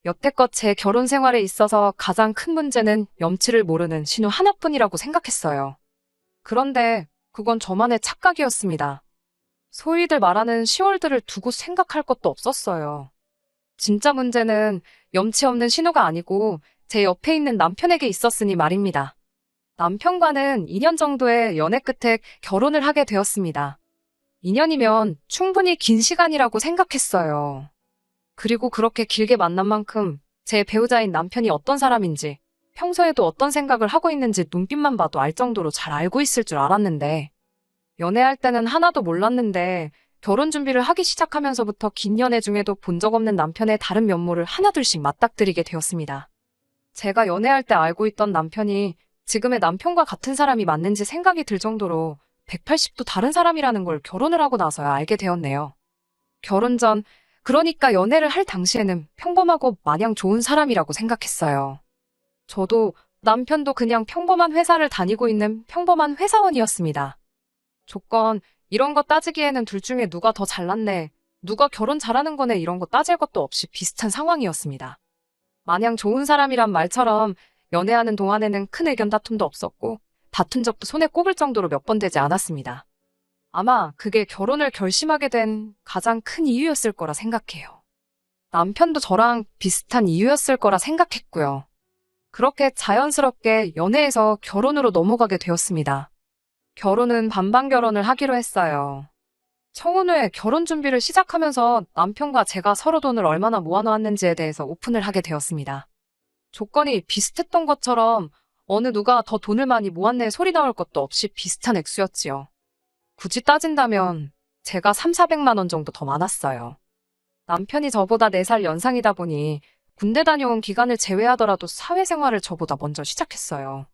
여태껏 제 결혼 생활에 있어서 가장 큰 문제는 염치를 모르는 신우 하나뿐이라고 생각했어요. 그런데 그건 저만의 착각이었습니다. 소위들 말하는 시월들을 두고 생각할 것도 없었어요. 진짜 문제는 염치 없는 신우가 아니고 제 옆에 있는 남편에게 있었으니 말입니다. 남편과는 2년 정도의 연애 끝에 결혼을 하게 되었습니다. 2년이면 충분히 긴 시간이라고 생각했어요. 그리고 그렇게 길게 만난 만큼 제 배우자인 남편이 어떤 사람인지, 평소에도 어떤 생각을 하고 있는지 눈빛만 봐도 알 정도로 잘 알고 있을 줄 알았는데, 연애할 때는 하나도 몰랐는데 결혼 준비를 하기 시작하면서부터 긴 연애 중에도 본 적 없는 남편의 다른 면모를 하나둘씩 맞닥뜨리게 되었습니다. 제가 연애할 때 알고 있던 남편이 지금의 남편과 같은 사람이 맞는지 생각이 들 정도로 180도 다른 사람이라는 걸 결혼을 하고 나서야 알게 되었네요. 결혼 전, 그러니까 연애를 할 당시에는 평범하고 마냥 좋은 사람이라고 생각했어요. 저도 남편도 그냥 평범한 회사를 다니고 있는 평범한 회사원이었습니다. 조건, 이런 거 따지기에는 둘 중에 누가 더 잘났네, 누가 결혼 잘하는 거네 이런 거 따질 것도 없이 비슷한 상황이었습니다. 마냥 좋은 사람이란 말처럼 연애하는 동안에는 큰 의견 다툼도 없었고 다툰 적도 손에 꼽을 정도로 몇 번 되지 않았습니다. 아마 그게 결혼을 결심하게 된 가장 큰 이유였을 거라 생각해요. 남편도 저랑 비슷한 이유였을 거라 생각했고요. 그렇게 자연스럽게 연애에서 결혼으로 넘어가게 되었습니다. 결혼은 반반 결혼을 하기로 했어요. 청혼 후에 결혼 준비를 시작하면서 남편과 제가 서로 돈을 얼마나 모아놓았는지에 대해서 오픈을 하게 되었습니다. 조건이 비슷했던 것처럼 어느 누가 더 돈을 많이 모았네 소리 나올 것도 없이 비슷한 액수였지요. 굳이 따진다면 제가 3,400만 원 정도 더 많았어요. 남편이 저보다 4살 연상이다 보니 군대 다녀온 기간을 제외하더라도 사회생활을 저보다 먼저 시작했어요.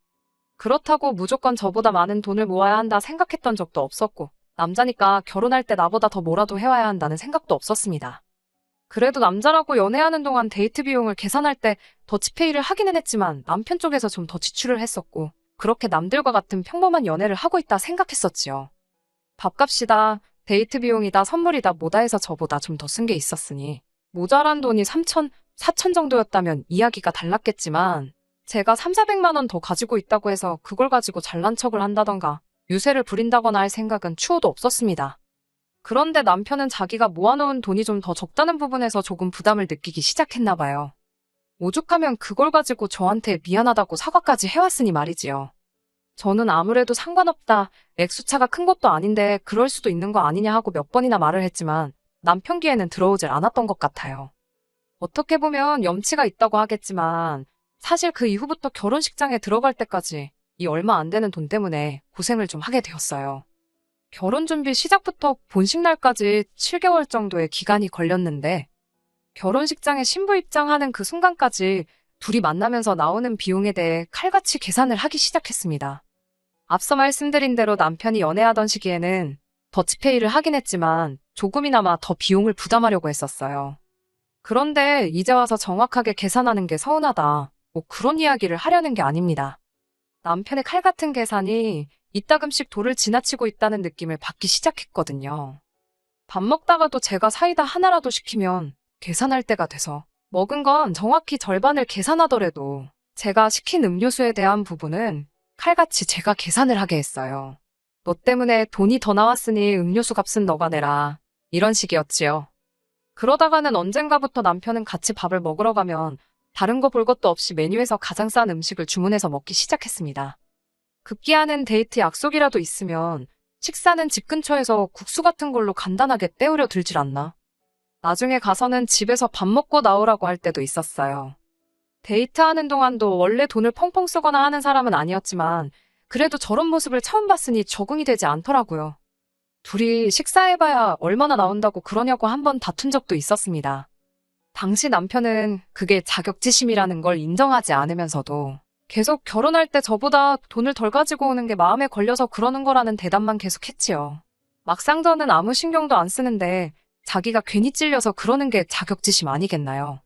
그렇다고 무조건 저보다 많은 돈을 모아야 한다 생각했던 적도 없었고, 남자니까 결혼할 때 나보다 더 뭐라도 해와야 한다는 생각도 없었습니다. 그래도 남자라고 연애하는 동안 데이트 비용을 계산할 때 더치페이를 하기는 했지만 남편 쪽에서 좀 더 지출을 했었고, 그렇게 남들과 같은 평범한 연애를 하고 있다 생각했었지요. 밥값이다, 데이트 비용이다, 선물이다 뭐다 해서 저보다 좀 더 쓴 게 있었으니 모자란 돈이 3천, 4천 정도였다면 이야기가 달랐겠지만 제가 3,400만 원 더 가지고 있다고 해서 그걸 가지고 잘난 척을 한다던가 유세를 부린다거나 할 생각은 추호도 없었습니다. 그런데 남편은 자기가 모아놓은 돈이 좀 더 적다는 부분에서 조금 부담을 느끼기 시작했나 봐요. 오죽하면 그걸 가지고 저한테 미안하다고 사과까지 해왔으니 말이지요. 저는 아무래도 상관없다, 액수차가 큰 것도 아닌데 그럴 수도 있는 거 아니냐 하고 몇 번이나 말을 했지만 남편 귀에는 들어오질 않았던 것 같아요. 어떻게 보면 염치가 있다고 하겠지만 사실 그 이후부터 결혼식장에 들어갈 때까지 이 얼마 안 되는 돈 때문에 고생을 좀 하게 되었어요. 결혼 준비 시작부터 본식 날까지 7개월 정도의 기간이 걸렸는데 결혼식장에 신부 입장하는 그 순간까지 둘이 만나면서 나오는 비용에 대해 칼같이 계산을 하기 시작했습니다. 앞서 말씀드린 대로 남편이 연애하던 시기에는 더치페이를 하긴 했지만 조금이나마 더 비용을 부담하려고 했었어요. 그런데 이제 와서 정확하게 계산하는 게 서운하다, 뭐 그런 이야기를 하려는 게 아닙니다. 남편의 칼 같은 계산이 이따금씩 도를 지나치고 있다는 느낌을 받기 시작했거든요. 밥 먹다가도 제가 사이다 하나라도 시키면 계산할 때가 돼서 먹은 건 정확히 절반을 계산하더라도 제가 시킨 음료수에 대한 부분은 칼같이 제가 계산을 하게 했어요. 너 때문에 돈이 더 나왔으니 음료수 값은 너가 내라, 이런 식이었지요. 그러다가는 언젠가부터 남편은 같이 밥을 먹으러 가면 다른 거 볼 것도 없이 메뉴에서 가장 싼 음식을 주문해서 먹기 시작했습니다. 급기야는 데이트 약속이라도 있으면 식사는 집 근처에서 국수 같은 걸로 간단하게 때우려 들질 않나. 나중에 가서는 집에서 밥 먹고 나오라고 할 때도 있었어요. 데이트하는 동안도 원래 돈을 펑펑 쓰거나 하는 사람은 아니었지만 그래도 저런 모습을 처음 봤으니 적응이 되지 않더라고요. 둘이 식사해봐야 얼마나 나온다고 그러냐고 한번 다툰 적도 있었습니다. 당시 남편은 그게 자격지심이라는 걸 인정하지 않으면서도 계속 결혼할 때 저보다 돈을 덜 가지고 오는 게 마음에 걸려서 그러는 거라는 대답만 계속했지요. 막상 저는 아무 신경도 안 쓰는데 자기가 괜히 찔려서 그러는 게 자격지심 아니겠나요?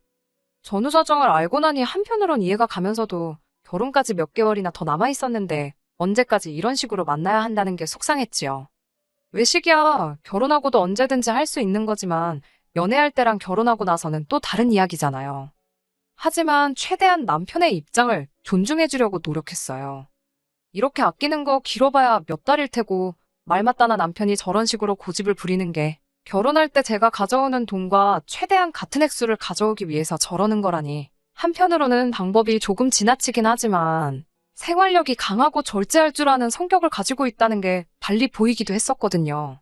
전후 사정을 알고 나니 한편으론 이해가 가면서도 결혼까지 몇 개월이나 더 남아있었는데 언제까지 이런 식으로 만나야 한다는 게 속상했지요. 외식이야, 결혼하고도 언제든지 할 수 있는 거지만 연애할 때랑 결혼하고 나서는 또 다른 이야기잖아요. 하지만 최대한 남편의 입장을 존중해주려고 노력했어요. 이렇게 아끼는 거 길어봐야 몇 달일 테고 말 맞다나 남편이 저런 식으로 고집을 부리는 게 결혼할 때 제가 가져오는 돈과 최대한 같은 액수를 가져오기 위해서 저러는 거라니. 한편으로는 방법이 조금 지나치긴 하지만 생활력이 강하고 절제할 줄 아는 성격을 가지고 있다는 게 달리 보이기도 했었거든요.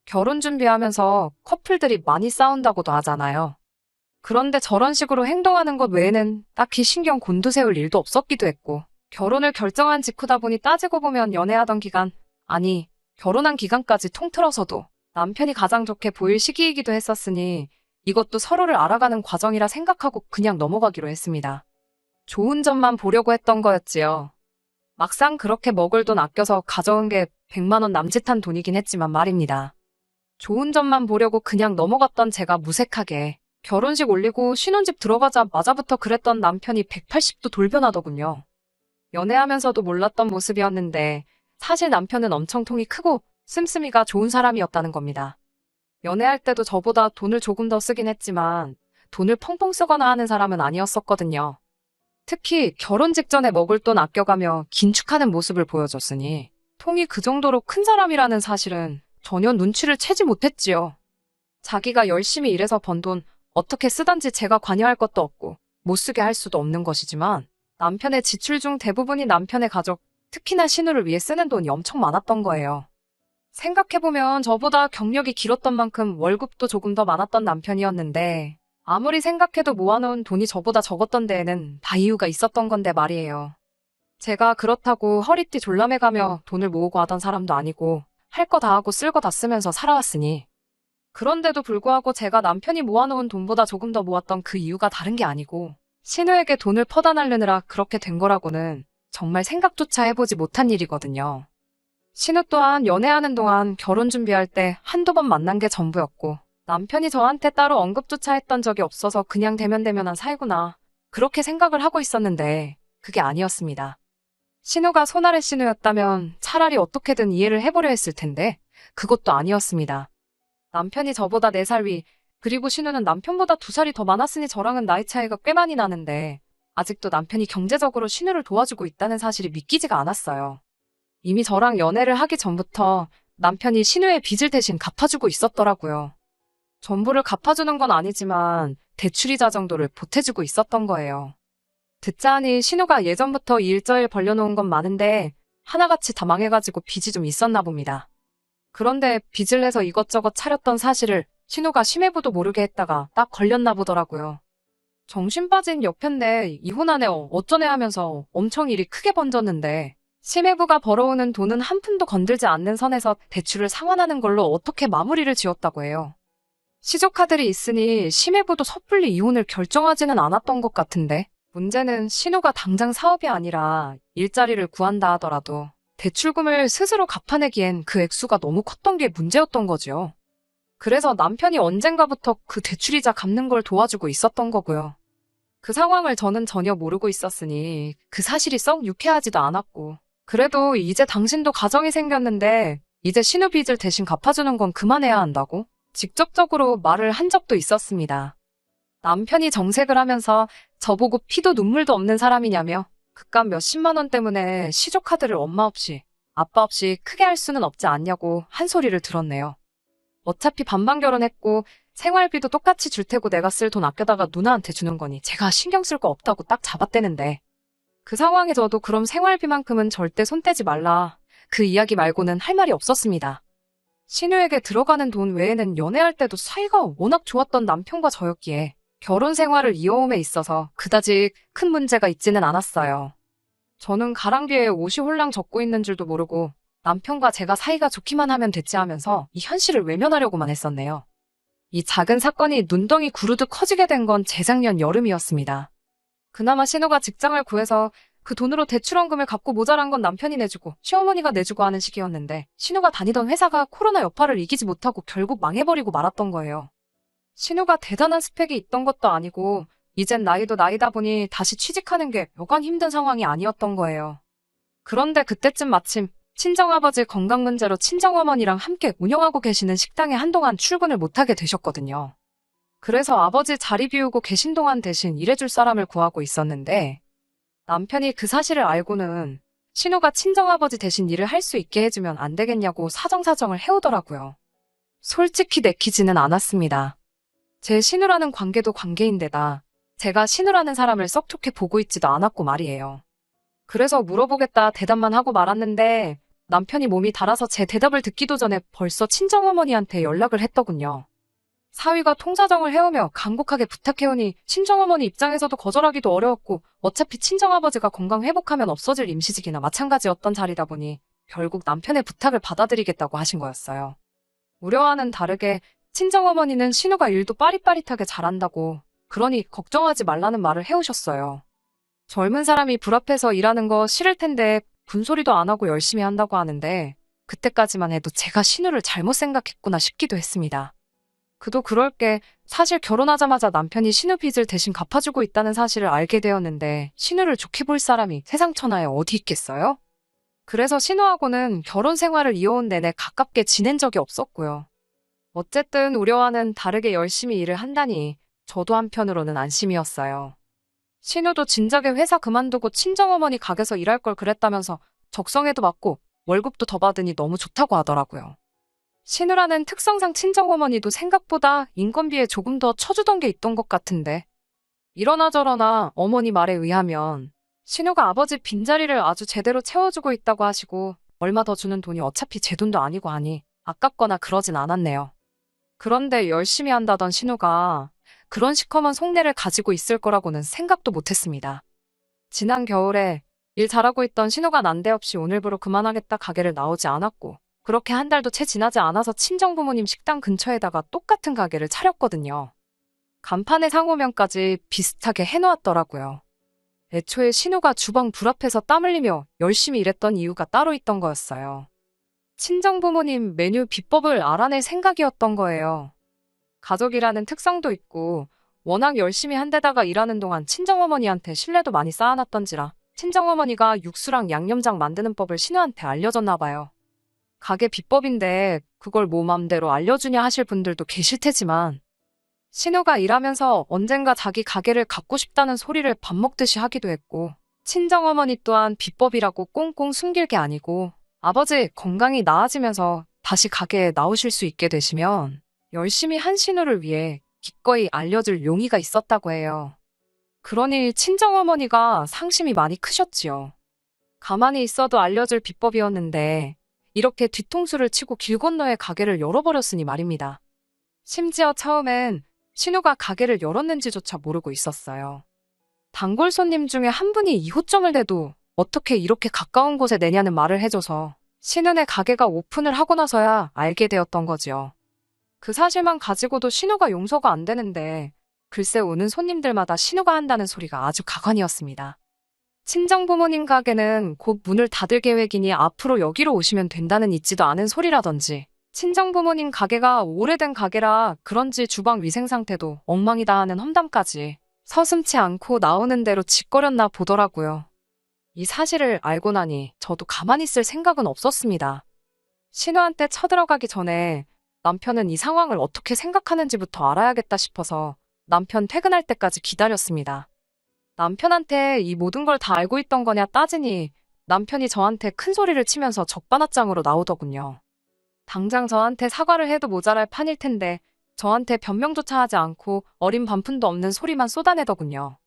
결혼 준비하면서 커플들이 많이 싸운다고도 하잖아요. 그런데 저런 식으로 행동하는 것 외에는 딱히 신경 곤두세울 일도 없었기도 했고, 결혼을 결정한 직후다 보니 따지고 보면 연애하던 기간, 아니, 결혼한 기간까지 통틀어서도 남편이 가장 좋게 보일 시기이기도 했었으니 이것도 서로를 알아가는 과정이라 생각하고 그냥 넘어가기로 했습니다. 좋은 점만 보려고 했던 거였지요. 막상 그렇게 먹을 돈 아껴서 가져온 게 100만 원 남짓한 돈이긴 했지만 말입니다. 좋은 점만 보려고 그냥 넘어갔던 제가 무색하게 결혼식 올리고 신혼집 들어가자마자부터 그랬던 남편이 180도 돌변하더군요. 연애하면서도 몰랐던 모습이었는데 사실 남편은 엄청 통이 크고 씀씀이가 좋은 사람이었다는 겁니다. 연애할 때도 저보다 돈을 조금 더 쓰긴 했지만 돈을 펑펑 쓰거나 하는 사람은 아니었었거든요. 특히 결혼 직전에 먹을 돈 아껴가며 긴축하는 모습을 보여줬으니 통이 그 정도로 큰 사람이라는 사실은 전혀 눈치를 채지 못했지요. 자기가 열심히 일해서 번 돈 어떻게 쓰던지 제가 관여할 것도 없고 못 쓰게 할 수도 없는 것이지만 남편의 지출 중 대부분이 남편의 가족, 특히나 신우를 위해 쓰는 돈이 엄청 많았던 거예요. 생각해보면 저보다 경력이 길었던 만큼 월급도 조금 더 많았던 남편이었는데 아무리 생각해도 모아놓은 돈이 저보다 적었던 데에는 다 이유가 있었던 건데 말이에요. 제가 그렇다고 허리띠 졸라매가며 돈을 모으고 하던 사람도 아니고 할 거 다 하고 쓸 거 다 쓰면서 살아왔으니 그런데도 불구하고 제가 남편이 모아놓은 돈보다 조금 더 모았던 그 이유가 다른 게 아니고 신우에게 돈을 퍼다 날르느라 그렇게 된 거라고는 정말 생각조차 해보지 못한 일이거든요. 신우 또한 연애하는 동안 결혼 준비할 때 한두 번 만난 게 전부였고 남편이 저한테 따로 언급조차 했던 적이 없어서 그냥 대면대면한 사이구나 그렇게 생각을 하고 있었는데 그게 아니었습니다. 신우가 손아래 신우였다면 차라리 어떻게든 이해를 해보려 했을 텐데 그것도 아니었습니다. 남편이 저보다 4살 위, 그리고 신우는 남편보다 2살이 더 많았으니 저랑은 나이 차이가 꽤 많이 나는데 아직도 남편이 경제적으로 신우를 도와주고 있다는 사실이 믿기지가 않았어요. 이미 저랑 연애를 하기 전부터 남편이 신우의 빚을 대신 갚아주고 있었더라고요. 전부를 갚아주는 건 아니지만 대출이자 정도를 보태주고 있었던 거예요. 듣자 하니 신우가 예전부터 일저일 벌려놓은 건 많은데 하나같이 다 망해가지고 빚이 좀 있었나 봅니다. 그런데 빚을 내서 이것저것 차렸던 사실을 신우가 심해부도 모르게 했다가 딱 걸렸나 보더라고요. 정신 빠진 여편네 이혼하네 어쩌네 하면서 엄청 일이 크게 번졌는데 심해부가 벌어오는 돈은 한 푼도 건들지 않는 선에서 대출을 상환하는 걸로 어떻게 마무리를 지었다고 해요. 시조카들이 있으니 심해부도 섣불리 이혼을 결정하지는 않았던 것 같은데 문제는 신우가 당장 사업이 아니라 일자리를 구한다 하더라도 대출금을 스스로 갚아내기엔 그 액수가 너무 컸던 게 문제였던 거죠. 그래서 남편이 언젠가부터 그 대출이자 갚는 걸 도와주고 있었던 거고요. 그 상황을 저는 전혀 모르고 있었으니 그 사실이 썩 유쾌하지도 않았고 그래도 이제 당신도 가정이 생겼는데 이제 신우 빚을 대신 갚아주는 건 그만해야 한다고 직접적으로 말을 한 적도 있었습니다. 남편이 정색을 하면서 저보고 피도 눈물도 없는 사람이냐며 그깟 몇십만 원 때문에 시조카드를 엄마 없이 아빠 없이 크게 할 수는 없지 않냐고 한 소리를 들었네요. 어차피 반반 결혼했고 생활비도 똑같이 줄 테고 내가 쓸 돈 아껴다가 누나한테 주는 거니 제가 신경 쓸 거 없다고 딱 잡아떼는데 그 상황에 저도 그럼 생활비만큼은 절대 손 떼지 말라 그 이야기 말고는 할 말이 없었습니다. 신우에게 들어가는 돈 외에는 연애할 때도 사이가 워낙 좋았던 남편과 저였기에 결혼 생활을 이어옴에 있어서 그다지 큰 문제가 있지는 않았어요. 저는 가랑비에 옷이 홀랑 젖고 있는 줄도 모르고 남편과 제가 사이가 좋기만 하면 됐지 하면서 이 현실을 외면하려고만 했었네요. 이 작은 사건이 눈덩이 구르듯 커지게 된 건 재작년 여름이었습니다. 그나마 신우가 직장을 구해서 그 돈으로 대출원금을 갚고 모자란 건 남편이 내주고 시어머니가 내주고 하는 시기였는데 신우가 다니던 회사가 코로나 여파를 이기지 못하고 결국 망해버리고 말았던 거예요. 신우가 대단한 스펙이 있던 것도 아니고 이젠 나이도 나이다 보니 다시 취직하는 게 여간 힘든 상황이 아니었던 거예요. 그런데 그때쯤 마침 친정아버지 건강 문제로 친정어머니랑 함께 운영하고 계시는 식당에 한동안 출근을 못하게 되셨거든요. 그래서 아버지 자리 비우고 계신 동안 대신 일해줄 사람을 구하고 있었는데 남편이 그 사실을 알고는 신우가 친정아버지 대신 일을 할 수 있게 해주면 안 되겠냐고 사정사정을 해오더라고요. 솔직히 내키지는 않았습니다. 제 신우라는 관계도 관계인데다 제가 신우라는 사람을 썩 좋게 보고 있지도 않았고 말이에요. 그래서 물어보겠다 대답만 하고 말았는데 남편이 몸이 달아서 제 대답을 듣기도 전에 벌써 친정어머니한테 연락을 했더군요. 사위가 통사정을 해오며 간곡하게 부탁해오니 친정어머니 입장에서도 거절하기도 어려웠고 어차피 친정아버지가 건강 회복하면 없어질 임시직이나 마찬가지였던 자리다 보니 결국 남편의 부탁을 받아들이겠다고 하신 거였어요. 우려와는 다르게 친정어머니는 신우가 일도 빠릿빠릿하게 잘한다고 그러니 걱정하지 말라는 말을 해오셨어요. 젊은 사람이 불 앞에서 일하는 거 싫을 텐데 군소리도 안 하고 열심히 한다고 하는데 그때까지만 해도 제가 신우를 잘못 생각했구나 싶기도 했습니다. 그도 그럴 게 사실 결혼하자마자 남편이 신우 빚을 대신 갚아주고 있다는 사실을 알게 되었는데 신우를 좋게 볼 사람이 세상 천하에 어디 있겠어요? 그래서 신우하고는 결혼 생활을 이어온 내내 가깝게 지낸 적이 없었고요. 어쨌든 우려와는 다르게 열심히 일을 한다니 저도 한편으로는 안심이었어요. 신우도 진작에 회사 그만두고 친정어머니 가게에서 일할 걸 그랬다면서 적성에도 맞고 월급도 더 받으니 너무 좋다고 하더라고요. 신우라는 특성상 친정어머니도 생각보다 인건비에 조금 더 쳐주던 게 있던 것 같은데 이러나 저러나 어머니 말에 의하면 신우가 아버지 빈자리를 아주 제대로 채워주고 있다고 하시고 얼마 더 주는 돈이 어차피 제 돈도 아니고 하니 아깝거나 그러진 않았네요. 그런데 열심히 한다던 신우가 그런 시커먼 속내를 가지고 있을 거라고는 생각도 못했습니다. 지난 겨울에 일 잘하고 있던 신우가 난데없이 오늘부로 그만하겠다 가게를 나오지 않았고 그렇게 한 달도 채 지나지 않아서 친정부모님 식당 근처에다가 똑같은 가게를 차렸거든요. 간판에 상호명까지 비슷하게 해놓았더라고요. 애초에 신우가 주방 불 앞에서 땀 흘리며 열심히 일했던 이유가 따로 있던 거였어요. 친정부모님 메뉴 비법을 알아낼 생각이었던 거예요. 가족이라는 특성도 있고 워낙 열심히 한 데다가 일하는 동안 친정어머니한테 신뢰도 많이 쌓아놨던지라 친정어머니가 육수랑 양념장 만드는 법을 신우한테 알려줬나 봐요. 가게 비법인데 그걸 뭐 맘대로 알려주냐 하실 분들도 계실 테지만 신우가 일하면서 언젠가 자기 가게를 갖고 싶다는 소리를 밥 먹듯이 하기도 했고 친정어머니 또한 비법이라고 꽁꽁 숨길 게 아니고 아버지 건강이 나아지면서 다시 가게에 나오실 수 있게 되시면 열심히 한 신우를 위해 기꺼이 알려줄 용의가 있었다고 해요. 그러니 친정어머니가 상심이 많이 크셨지요. 가만히 있어도 알려줄 비법이었는데 이렇게 뒤통수를 치고 길 건너에 가게를 열어버렸으니 말입니다. 심지어 처음엔 신우가 가게를 열었는지조차 모르고 있었어요. 단골 손님 중에 한 분이 2호점을 내도 어떻게 이렇게 가까운 곳에 내냐는 말을 해줘서 신우네 가게가 오픈을 하고 나서야 알게 되었던 거지요. 그 사실만 가지고도 신우가 용서가 안 되는데 글쎄 오는 손님들마다 신우가 한다는 소리가 아주 가관이었습니다. 친정부모님 가게는 곧 문을 닫을 계획이니 앞으로 여기로 오시면 된다는 있지도 않은 소리라든지 친정부모님 가게가 오래된 가게라 그런지 주방 위생 상태도 엉망이다 하는 험담까지 서슴지 않고 나오는 대로 짓거렸나 보더라고요. 이 사실을 알고 나니 저도 가만히 있을 생각은 없었습니다. 신우한테 쳐들어가기 전에 남편은 이 상황을 어떻게 생각하는지부터 알아야겠다 싶어서 남편 퇴근할 때까지 기다렸습니다. 남편한테 이 모든 걸 다 알고 있던 거냐 따지니 남편이 저한테 큰 소리를 치면서 적반하장으로 나오더군요. 당장 저한테 사과를 해도 모자랄 판일 텐데 저한테 변명조차 하지 않고 어린 반푼도 없는 소리만 쏟아내더군요.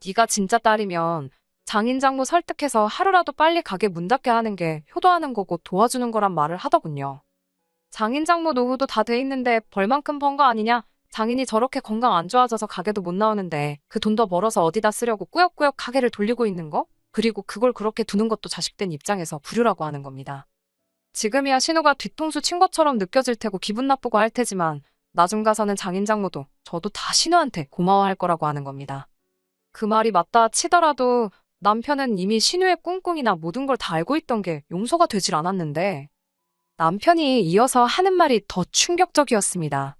네가 진짜 딸이면 장인장모 설득해서 하루라도 빨리 가게 문 닫게 하는 게 효도하는 거고 도와주는 거란 말을 하더군요. 장인장모 노후도 다 돼 있는데 벌만큼 번 거 아니냐? 장인이 저렇게 건강 안 좋아져서 가게도 못 나오는데 그 돈 더 벌어서 어디다 쓰려고 꾸역꾸역 가게를 돌리고 있는 거? 그리고 그걸 그렇게 두는 것도 자식된 입장에서 불효라고 하는 겁니다. 지금이야 신우가 뒤통수 친 것처럼 느껴질 테고 기분 나쁘고 할 테지만 나중 가서는 장인장모도 저도 다 신우한테 고마워할 거라고 하는 겁니다. 그 말이 맞다 치더라도 남편은 이미 신우의 꿍꿍이나 모든 걸 다 알고 있던 게 용서가 되질 않았는데 남편이 이어서 하는 말이 더 충격적이었습니다.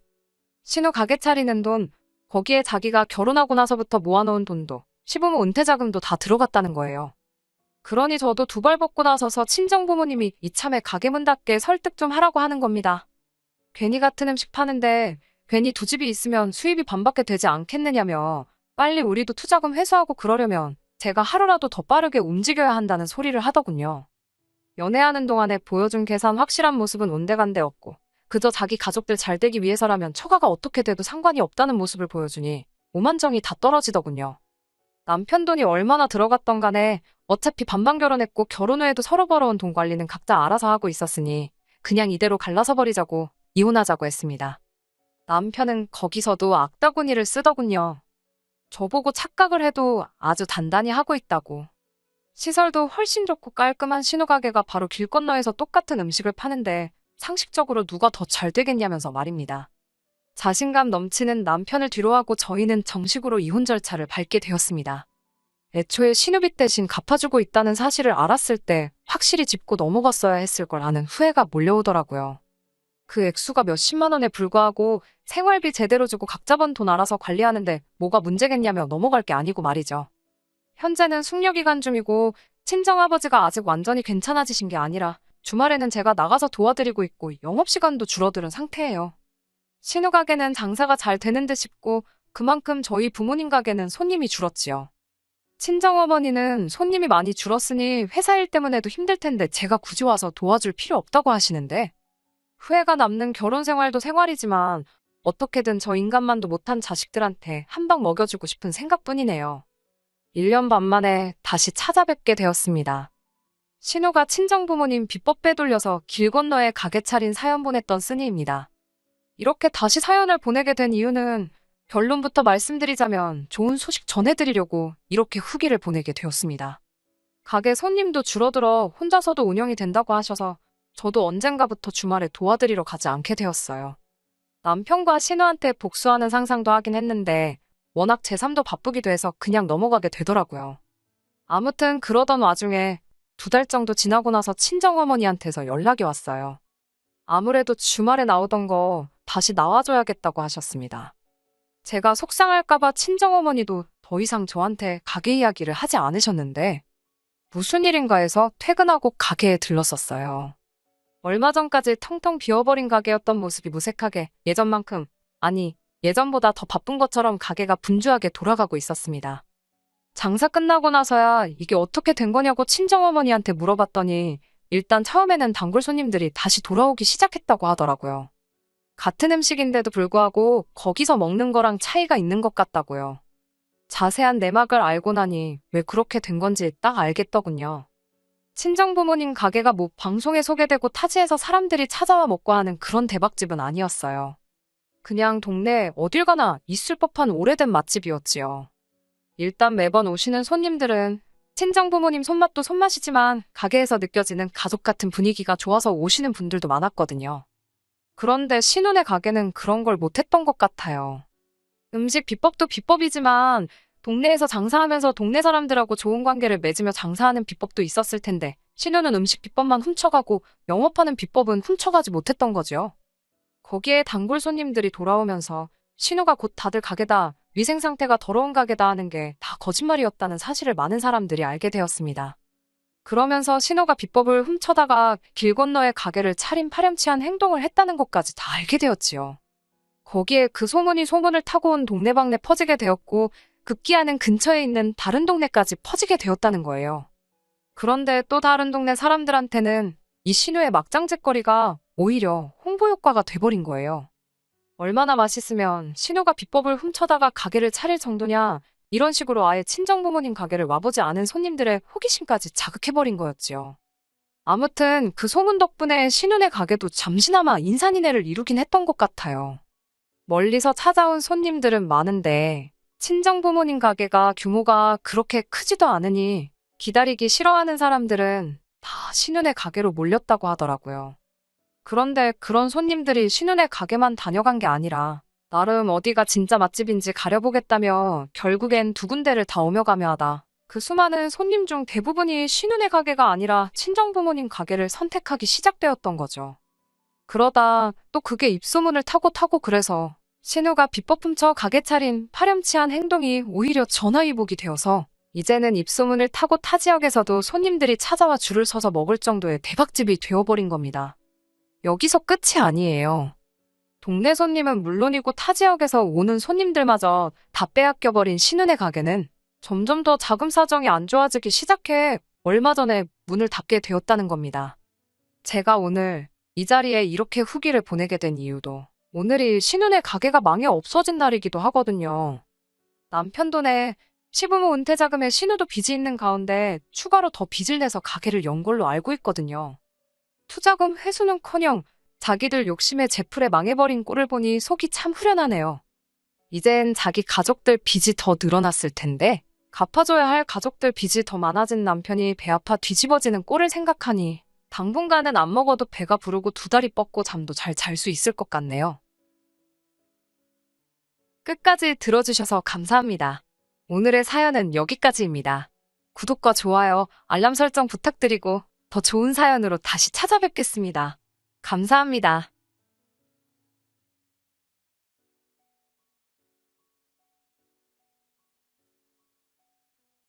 신우 가게 차리는 돈, 거기에 자기가 결혼하고 나서부터 모아놓은 돈도 시부모 은퇴자금도 다 들어갔다는 거예요. 그러니 저도 두 발 벗고 나서서 친정부모님이 이참에 가게 문 닫게 설득 좀 하라고 하는 겁니다. 괜히 같은 음식 파는데 괜히 두 집이 있으면 수입이 반밖에 되지 않겠느냐며 빨리 우리도 투자금 회수하고 그러려면 제가 하루라도 더 빠르게 움직여야 한다는 소리를 하더군요. 연애하는 동안에 보여준 계산 확실한 모습은 온데간데 없고 그저 자기 가족들 잘 되기 위해서라면 처가가 어떻게 돼도 상관이 없다는 모습을 보여주니 오만정이 다 떨어지더군요. 남편 돈이 얼마나 들어갔던 간에 어차피 반반 결혼했고 결혼 후에도 서로 벌어온 돈 관리는 각자 알아서 하고 있었으니 그냥 이대로 갈라서 버리자고 이혼하자고 했습니다. 남편은 거기서도 악다구니를 쓰더군요. 저보고 착각을 해도 아주 단단히 하고 있다고. 시설도 훨씬 좋고 깔끔한 신우가게가 바로 길 건너에서 똑같은 음식을 파는데 상식적으로 누가 더 잘 되겠냐면서 말입니다. 자신감 넘치는 남편을 뒤로하고 저희는 정식으로 이혼 절차를 밟게 되었습니다. 애초에 신우빚 대신 갚아주고 있다는 사실을 알았을 때 확실히 짚고 넘어갔어야 했을 걸 아는 후회가 몰려오더라고요. 그 액수가 몇십만 원에 불과하고 생활비 제대로 주고 각자 번 돈 알아서 관리하는데 뭐가 문제겠냐며 넘어갈 게 아니고 말이죠. 현재는 숙려기간 중이고 친정아버지가 아직 완전히 괜찮아지신 게 아니라 주말에는 제가 나가서 도와드리고 있고 영업시간도 줄어드는 상태예요. 신우 가게는 장사가 잘 되는 듯 싶고 그만큼 저희 부모님 가게는 손님이 줄었지요. 친정어머니는 손님이 많이 줄었으니 회사 일 때문에도 힘들 텐데 제가 굳이 와서 도와줄 필요 없다고 하시는데 후회가 남는 결혼 생활도 생활이지만 어떻게든 저 인간만도 못한 자식들한테 한 방 먹여주고 싶은 생각뿐이네요. 1년 반 만에 다시 찾아뵙게 되었습니다. 신우가 친정부모님 비법 빼돌려서 길 건너에 가게 차린 사연 보냈던 쓰니입니다. 이렇게 다시 사연을 보내게 된 이유는 결론부터 말씀드리자면 좋은 소식 전해드리려고 이렇게 후기를 보내게 되었습니다. 가게 손님도 줄어들어 혼자서도 운영이 된다고 하셔서 저도 언젠가부터 주말에 도와드리러 가지 않게 되었어요. 남편과 신우한테 복수하는 상상도 하긴 했는데 워낙 제3도 바쁘기도 해서 그냥 넘어가게 되더라고요. 아무튼 그러던 와중에 2달 정도 지나고 나서 친정어머니한테서 연락이 왔어요. 아무래도 주말에 나오던 거 다시 나와줘야겠다고 하셨습니다. 제가 속상할까봐 친정어머니도 더 이상 저한테 가게 이야기를 하지 않으셨는데 무슨 일인가 해서 퇴근하고 가게에 들렀었어요. 얼마 전까지 텅텅 비어버린 가게였던 모습이 무색하게 예전만큼, 아니 예전보다 더 바쁜 것처럼 가게가 분주하게 돌아가고 있었습니다. 장사 끝나고 나서야 이게 어떻게 된 거냐고 친정어머니한테 물어봤더니 일단 처음에는 단골 손님들이 다시 돌아오기 시작했다고 하더라고요. 같은 음식인데도 불구하고 거기서 먹는 거랑 차이가 있는 것 같다고요. 자세한 내막을 알고 나니 왜 그렇게 된 건지 딱 알겠더군요. 친정부모님 가게가 뭐 방송에 소개되고 타지에서 사람들이 찾아와 먹고 하는 그런 대박집은 아니었어요. 그냥 동네에 어딜 가나 있을 법한 오래된 맛집이었지요. 일단 매번 오시는 손님들은 친정부모님 손맛도 손맛이지만 가게에서 느껴지는 가족 같은 분위기가 좋아서 오시는 분들도 많았거든요. 그런데 신혼의 가게는 그런 걸 못했던 것 같아요. 음식 비법도 비법이지만 동네에서 장사하면서 동네 사람들하고 좋은 관계를 맺으며 장사하는 비법도 있었을 텐데 신혼은 음식 비법만 훔쳐가고 영업하는 비법은 훔쳐가지 못했던 거죠. 거기에 단골 손님들이 돌아오면서 신우가 곧 다들 가게다, 위생 상태가 더러운 가게다 하는 게 다 거짓말이었다는 사실을 많은 사람들이 알게 되었습니다. 그러면서 신우가 비법을 훔쳐다가 길 건너에 가게를 차린 파렴치한 행동을 했다는 것까지 다 알게 되었지요. 거기에 그 소문이 소문을 타고 온 동네방네 퍼지게 되었고 급기야는 근처에 있는 다른 동네까지 퍼지게 되었다는 거예요. 그런데 또 다른 동네 사람들한테는 이 신우의 막장짓거리가 오히려 홍보 효과가 돼버린 거예요. 얼마나 맛있으면 신우가 비법을 훔쳐다가 가게를 차릴 정도냐, 이런 식으로 아예 친정부모님 가게를 와보지 않은 손님들의 호기심까지 자극해버린 거였지요. 아무튼 그 소문 덕분에 신우네 가게도 잠시나마 인산인해를 이루긴 했던 것 같아요. 멀리서 찾아온 손님들은 많은데 친정부모님 가게가 규모가 그렇게 크지도 않으니 기다리기 싫어하는 사람들은 다 신우네 가게로 몰렸다고 하더라고요. 그런데 그런 손님들이 신우네 가게만 다녀간 게 아니라 나름 어디가 진짜 맛집인지 가려보겠다며 결국엔 2군데를 다 오며 가며 하다 그 수많은 손님 중 대부분이 신우네 가게가 아니라 친정부모님 가게를 선택하기 시작되었던 거죠. 그러다 또 그게 입소문을 타고 그래서 신우가 비법 훔쳐 가게 차린 파렴치한 행동이 오히려 전화위복이 되어서 이제는 입소문을 타고 타 지역에서도 손님들이 찾아와 줄을 서서 먹을 정도의 대박집이 되어버린 겁니다. 여기서 끝이 아니에요. 동네 손님은 물론이고 타 지역에서 오는 손님들마저 다 빼앗겨버린 신은의 가게는 점점 더 자금 사정이 안 좋아지기 시작해 얼마 전에 문을 닫게 되었다는 겁니다. 제가 오늘 이 자리에 이렇게 후기를 보내게 된 이유도 오늘이 신은의 가게가 망해 없어진 날이기도 하거든요. 남편 돈에 시부모 은퇴 자금에 신우도 빚이 있는 가운데 추가로 더 빚을 내서 가게를 연 걸로 알고 있거든요. 투자금 회수는커녕 자기들 욕심에 제풀에 망해버린 꼴을 보니 속이 참 후련하네요. 이젠 자기 가족들 빚이 더 늘어났을 텐데 갚아줘야 할 가족들 빚이 더 많아진 남편이 배 아파 뒤집어지는 꼴을 생각하니 당분간은 안 먹어도 배가 부르고 두 다리 뻗고 잠도 잘 잘 수 있을 것 같네요. 끝까지 들어주셔서 감사합니다. 오늘의 사연은 여기까지입니다. 구독과 좋아요, 알람 설정 부탁드리고 더 좋은 사연으로 다시 찾아뵙겠습니다. 감사합니다.